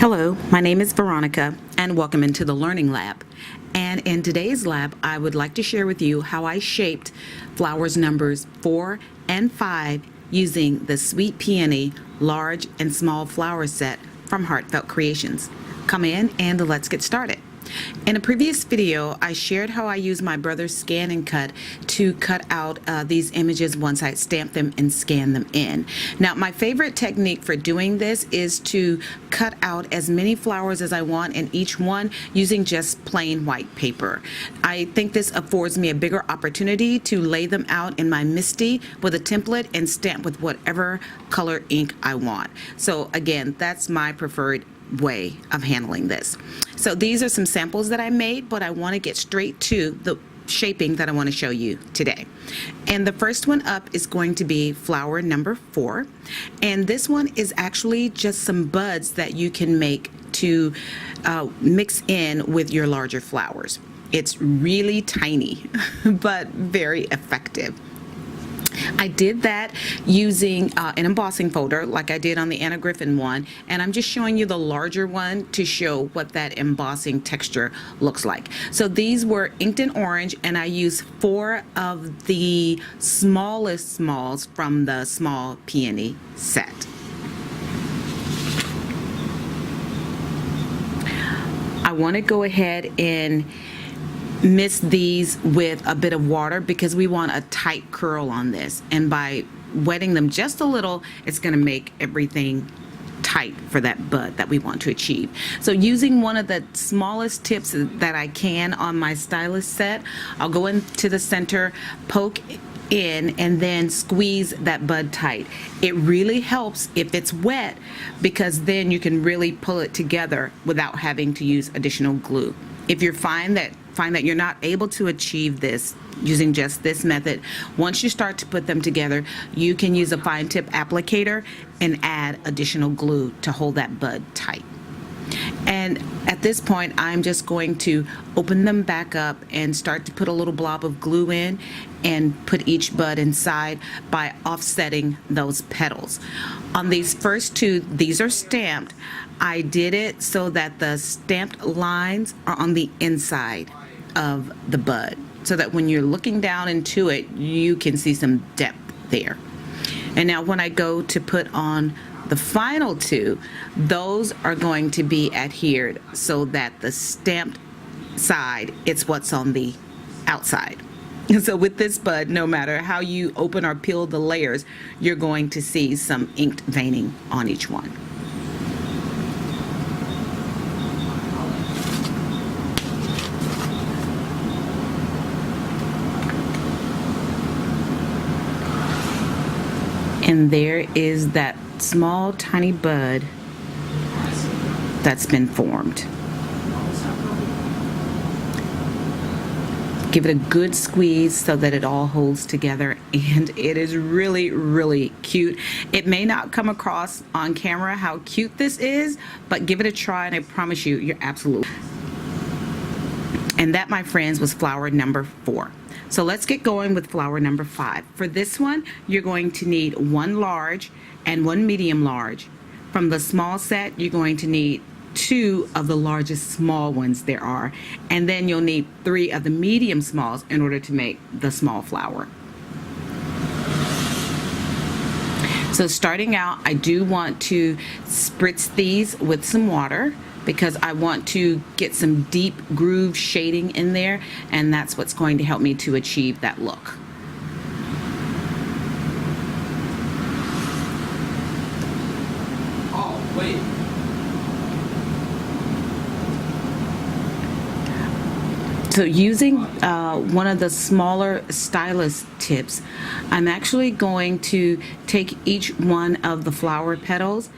Hello, my name is Veronica and welcome into the Learning Lab. And in today's lab, I would like to share with you how I shaped flowers numbers 4 and 5 using the Sweet Peony large and small flower set from Heartfelt Creations. Come in and let's get started. In a previous video, I shared how I use my brother's scan and cut to cut out these images once I stamp them and scan them in. Now, my favorite technique for doing this is to cut out as many flowers as I want in each one using just plain white paper. I think this affords me a bigger opportunity to lay them out in my MISTI with a template and stamp with whatever color ink I want. So again, that's my preferred way of handling this. So these are some samples that I made, but I want to get straight to the shaping that I want to show you today. And the first one up is going to be flower number 4. And this one is actually just some buds that you can make to mix in with your larger flowers. It's really tiny, but very effective. I did that using an embossing folder like I did on the Anna Griffin one, and I'm just showing you the larger one to show what that embossing texture looks like. So these were inked in orange, and I used 4 of the smallest smalls from the Small Peony set. I want to go ahead and mist these with a bit of water because we want a tight curl on this, and by wetting them just a little, it's going to make everything tight for that bud that we want to achieve. So using one of the smallest tips that I can on my stylus set, I'll go into the center, poke in, and then squeeze that bud tight. It really helps if it's wet because then you can really pull it together without having to use additional glue. If you find that you're not able to achieve this using just this method, once you start to put them together, you can use a fine tip applicator and add additional glue to hold that bud tight. And at this point, I'm just going to open them back up and start to put a little blob of glue in and put each bud inside by offsetting those petals. On these first 2, these are stamped. I did it so that the stamped lines are on the inside of the bud, so that when you're looking down into it, you can see some depth there. And now when I go to put on the final 2, those are going to be adhered so that the stamped side, it's what's on the outside. So with this bud, no matter how you open or peel the layers, you're going to see some inked veining on each one. And there is that small tiny bud that's been formed. Give it a good squeeze so that it all holds together, and it is really, really cute. It may not come across on camera how cute this is, but give it a try and I promise you, you're absolutely. And that, my friends, was flower number 4. So let's get going with flower number 5. For this one, you're going to need 1 large and 1 medium large. From the small set, you're going to need 2 of the largest small ones there are, and then you'll need 3 of the medium smalls in order to make the small flower. So starting out, I do want to spritz these with some water because I want to get some deep groove shading in there, and that's what's going to help me to achieve that look. Oh, wait. So using one of the smaller stylus tips, I'm actually going to take each one of the flower petals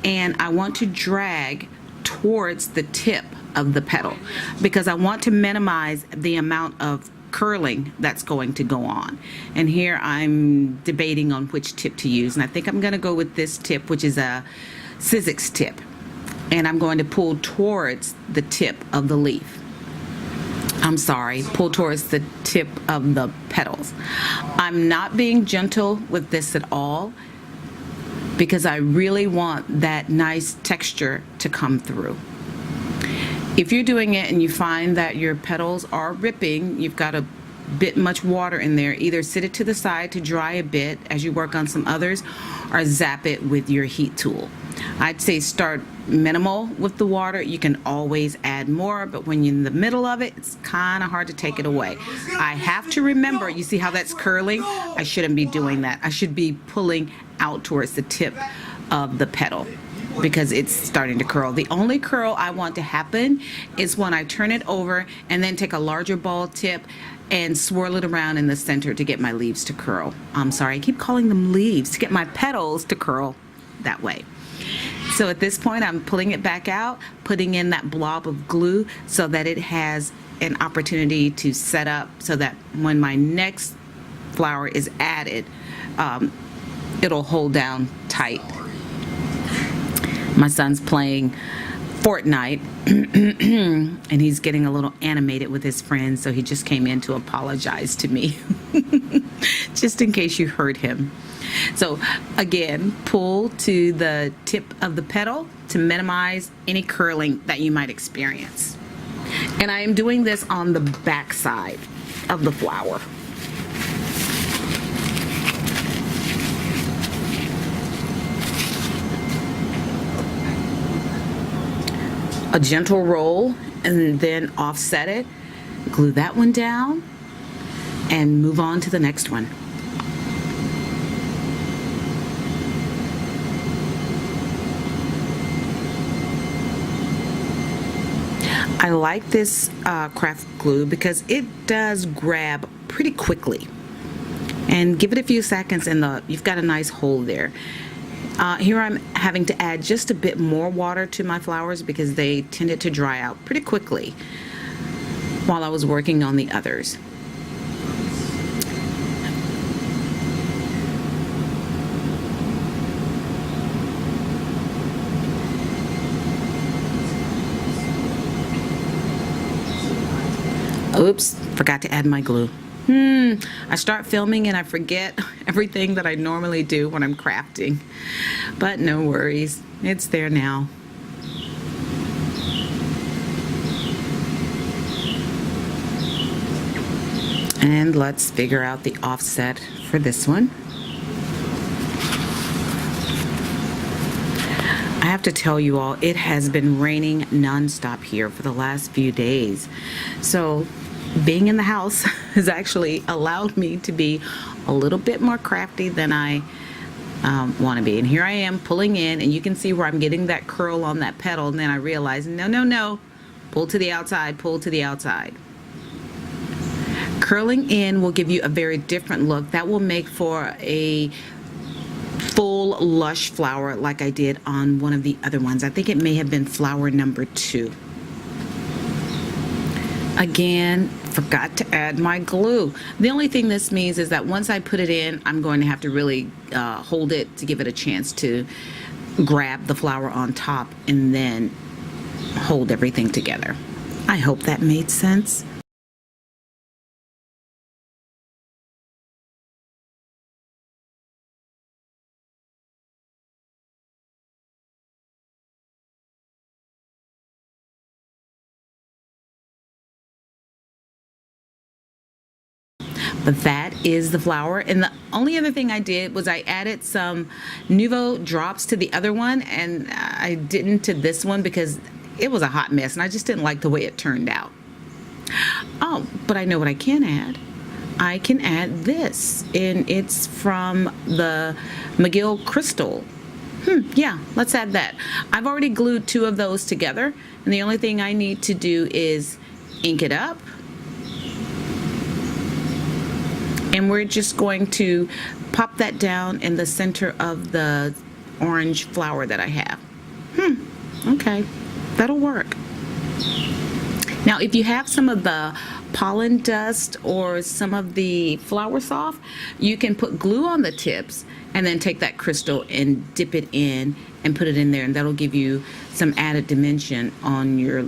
and I want to drag towards the tip of the petal because I want to minimize the amount of curling that's going to go on. And here I'm debating on which tip to use, and I think I'm going to go with this tip, which is a Sizzix tip, and I'm going to pull towards the tip of the leaf. I'm sorry, pull towards the tip of the petals. I'm not being gentle with this at all. because I really want that nice texture to come through. If you're doing it and you find that your petals are ripping, you've got a bit much water in there, either sit it to the side to dry a bit as you work on some others, or zap it with your heat tool. I'd say start minimal with the water. You can always add more, but when you're in the middle of it, it's kind of hard to take it away. I have to remember, you see how that's curling? I shouldn't be doing that. I should be pulling out towards the tip of the petal, because it's starting to curl. The only curl I want to happen is when I turn it over and then take a larger ball tip and swirl it around in the center to get my leaves to curl. I'm sorry, I keep calling them leaves, to get my petals to curl that way. So at this point, I'm pulling it back out, putting in that blob of glue so that it has an opportunity to set up, so that when my next flower is added, it'll hold down tight. My son's playing Fortnite and he's getting a little animated with his friends, so he just came in to apologize to me just in case you heard him. So again, pull to the tip of the petal to minimize any curling that you might experience. And I am doing this on the back side of the flower. A gentle roll and then offset it, glue that one down, and move on to the next one. I like this craft glue because it does grab pretty quickly, and give it a few seconds and you've got a nice hole there. Here I'm having to add just a bit more water to my flowers because they tended to dry out pretty quickly while I was working on the others. Oops, forgot to add my glue. I start filming and I forget everything that I normally do when I'm crafting. But no worries, it's there now. And let's figure out the offset for this one. I have to tell you all, it has been raining nonstop here for the last few days. So being in the house has actually allowed me to be a little bit more crafty than I want to be. And here I am pulling in, and you can see where I'm getting that curl on that petal, and then I realize, no, pull to the outside, pull to the outside. Curling in will give you a very different look. That will make for a full lush flower like I did on one of the other ones. I think it may have been flower number 2. Again, forgot to add my glue. The only thing this means is that once I put it in, I'm going to have to really hold it to give it a chance to grab the flower on top and then hold everything together. I hope that made sense. But that is the flower. And the only other thing I did was I added some Nuvo drops to the other one, and I didn't to this one because it was a hot mess and I just didn't like the way it turned out. Oh, but I know what I can add. I can add this, and it's from the McGill Crystal. Yeah, let's add that. I've already glued 2 of those together, and the only thing I need to do is ink it up. And we're just going to pop that down in the center of the orange flower that I have. Okay, that'll work. Now, if you have some of the pollen dust or some of the flower soft, you can put glue on the tips and then take that crystal and dip it in and put it in there, and that'll give you some added dimension on your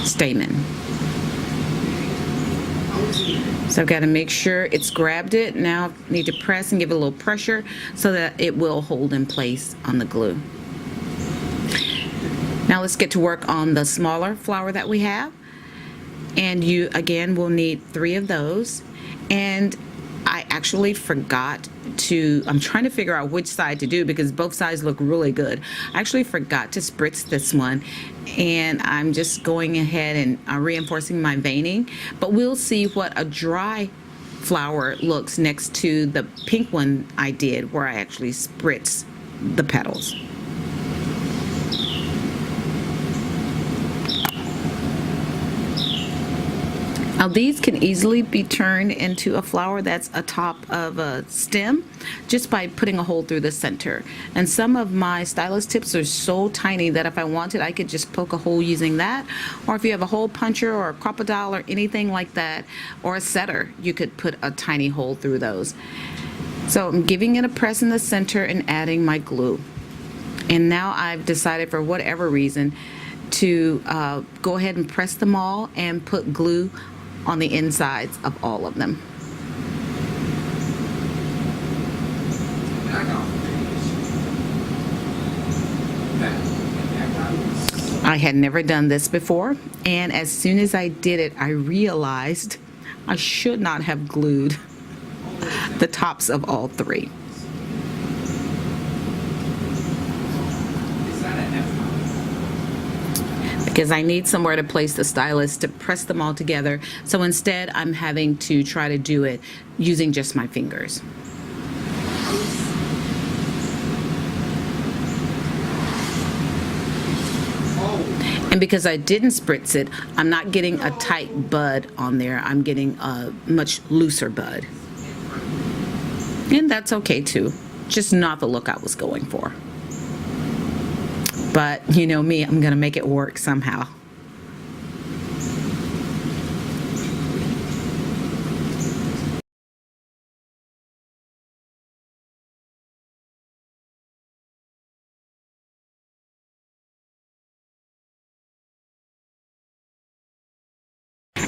stamen. So I've got to make sure it's grabbed it. Now I need to press and give it a little pressure so that it will hold in place on the glue. Now let's get to work on the smaller flower that we have. And you, again, will need 3 of those. And I actually forgot to, I'm trying to figure out which side to do because both sides look really good. I actually forgot to spritz this one, and I'm just going ahead and reinforcing my veining. But we'll see what a dry flower looks next to the pink one I did, where I actually spritz the petals. Now these can easily be turned into a flower that's atop of a stem just by putting a hole through the center. And some of my stylus tips are so tiny that if I wanted, I could just poke a hole using that. Or if you have a hole puncher or a crocodile or anything like that, or a setter, you could put a tiny hole through those. So I'm giving it a press in the center and adding my glue. And now I've decided, for whatever reason, to go ahead and press them all and put glue on the insides of all of them. I had never done this before, and as soon as I did it, I realized I should not have glued the tops of all 3. Because I need somewhere to place the stylus to press them all together. So instead, I'm having to try to do it using just my fingers. And because I didn't spritz it, I'm not getting a tight bud on there. I'm getting a much looser bud. And that's okay too. Just not the look I was going for. But you know me, I'm going to make it work somehow.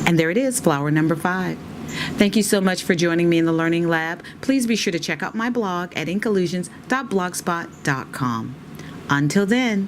And there it is, flower number 5. Thank you so much for joining me in the Learning Lab. Please be sure to check out my blog at inkallusions.blogspot.com. Until then.